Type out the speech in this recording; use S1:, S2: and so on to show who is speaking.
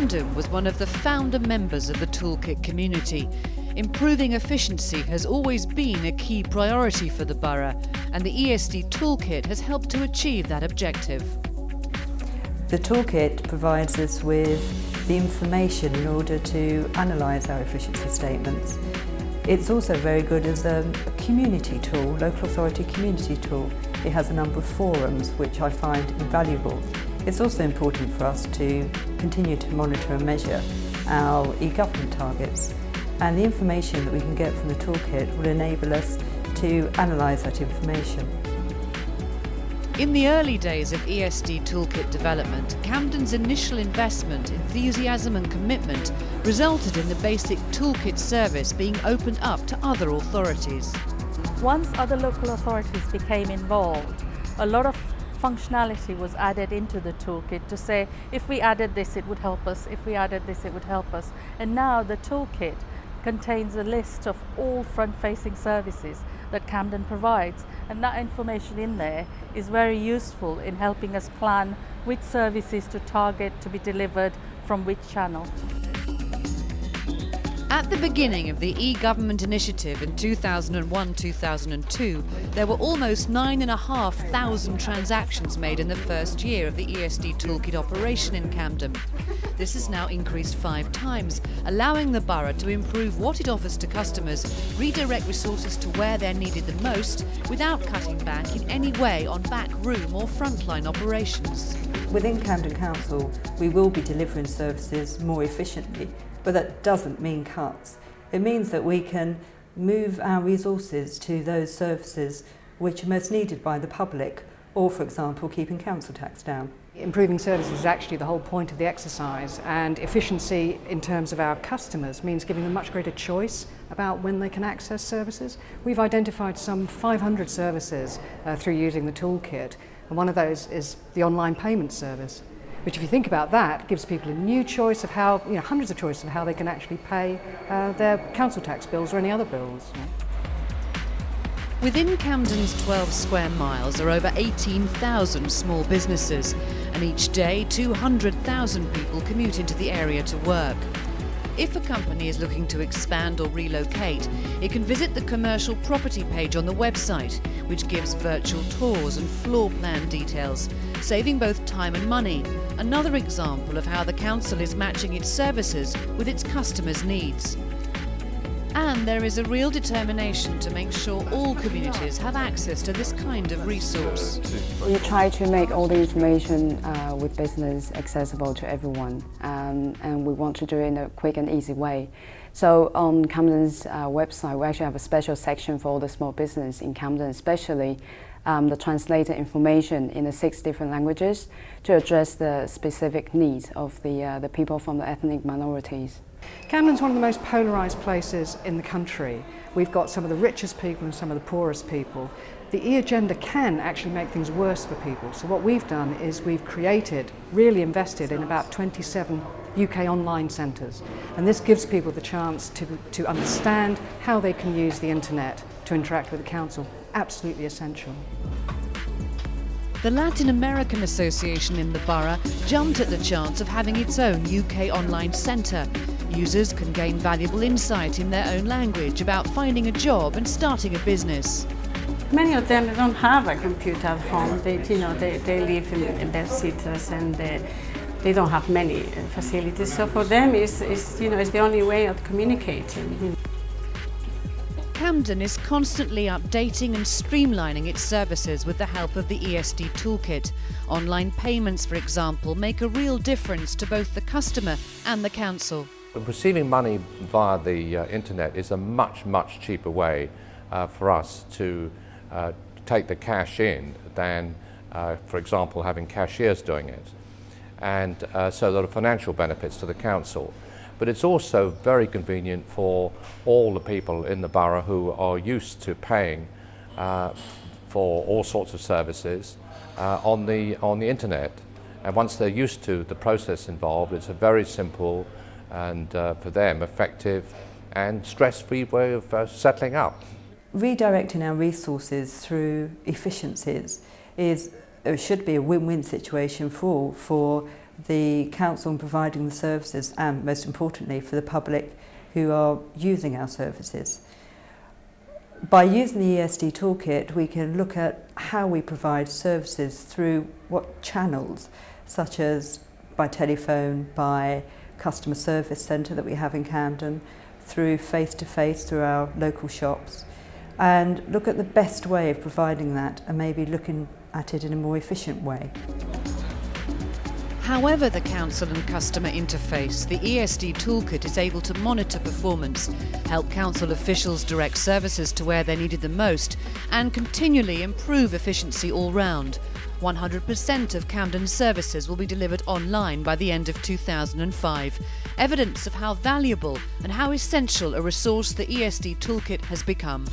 S1: Camden was one of the founder members of the Toolkit community. Improving efficiency has always been a key priority for the borough, and the ESD Toolkit has helped to achieve that objective.
S2: The Toolkit provides us with the information in order to analyse our efficiency statements. It's also very good as a community tool, local authority community tool. It has a number of forums which I find invaluable. It's also important for us to continue to monitor and measure our e-government targets, and the information that we can get from the Toolkit will enable us to analyse that information.
S1: In the early days of ESD Toolkit development, Camden's initial investment, enthusiasm and commitment resulted in the basic Toolkit service being opened up to other authorities.
S3: Once other local authorities became involved, a lot of functionality was added into the Toolkit to say, if we added this it would help us, if we added this it would help us. And now the Toolkit contains a list of all front-facing services that Camden provides, and that information in there is very useful in helping us plan which services to target to be delivered from which channel.
S1: At the beginning of the e-government initiative in 2001-2002, there were almost 9,500 transactions made in the first year of the ESD Toolkit operation in Camden. This has now increased 5 times, allowing the borough to improve what it offers to customers, redirect resources to where they're needed the most, without cutting back in any way on backroom or frontline operations.
S2: Within Camden Council, we will be delivering services more efficiently, but that doesn't mean cuts. It means that we can move our resources to those services which are most needed by the public, or for example, keeping council tax down.
S4: Improving services is actually the whole point of the exercise, and efficiency in terms of our customers means giving them much greater choice about when they can access services. We've identified some 500 services through using the Toolkit, and one of those is the online payment service, which, if you think about that, gives people a new choice of how, hundreds of choices of how they can actually pay their council tax bills or any other bills.
S1: Within Camden's 12 square miles are over 18,000 small businesses, and each day 200,000 people commute into the area to work. If a company is looking to expand or relocate, it can visit the commercial property page on the website, which gives virtual tours and floor plan details, saving both time and money. Another example of how the council is matching its services with its customers' needs. And there is a real determination to make sure all communities have access to this kind of resource.
S5: We try to make all the information with business accessible to everyone, and we want to do it in a quick and easy way. So on Camden's website, we actually have a special section for all the small business in Camden, especially the translated information in the 6 different languages to address the specific needs of the people from the ethnic minorities.
S4: Camden's one of the most polarised places in the country. We've got some of the richest people and some of the poorest people. The e-agenda can actually make things worse for people. So what we've done is we've really invested in about 27 UK online centres. And this gives people the chance to understand how they can use the internet to interact with the council. Absolutely essential.
S1: The Latin American Association in the borough jumped at the chance of having its own UK online centre. Users can gain valuable insight in their own language about finding a job and starting a business.
S6: Many of them don't have a computer at home. They live in their cities and they don't have many facilities. So for them, it's the only way of communicating.
S1: Camden is constantly updating and streamlining its services with the help of the ESD Toolkit. Online payments, for example, make a real difference to both the customer and the council.
S7: Receiving money via the internet is a much cheaper way for us to take the cash in than, for example, having cashiers doing it. And so there are financial benefits to the council. But it's also very convenient for all the people in the borough who are used to paying for all sorts of services on the internet. And once they're used to the process involved, it's a very simple and for them effective and stress-free way of settling up.
S2: Redirecting our resources through efficiencies is it should be a win-win situation for the council in providing the services, and most importantly for the public who are using our services. By using the ESD-toolkit, we can look at how we provide services through what channels, such as by telephone, by customer service centre that we have in Camden, through face-to-face through our local shops, and look at the best way of providing that and maybe looking at it in a more efficient way.
S1: However the council and customer interface, the ESD toolkit is able to monitor performance, help council officials direct services to where they're needed the most, and continually improve efficiency all round. 100% of Camden's services will be delivered online by the end of 2005, evidence of how valuable and how essential a resource the ESD toolkit has become.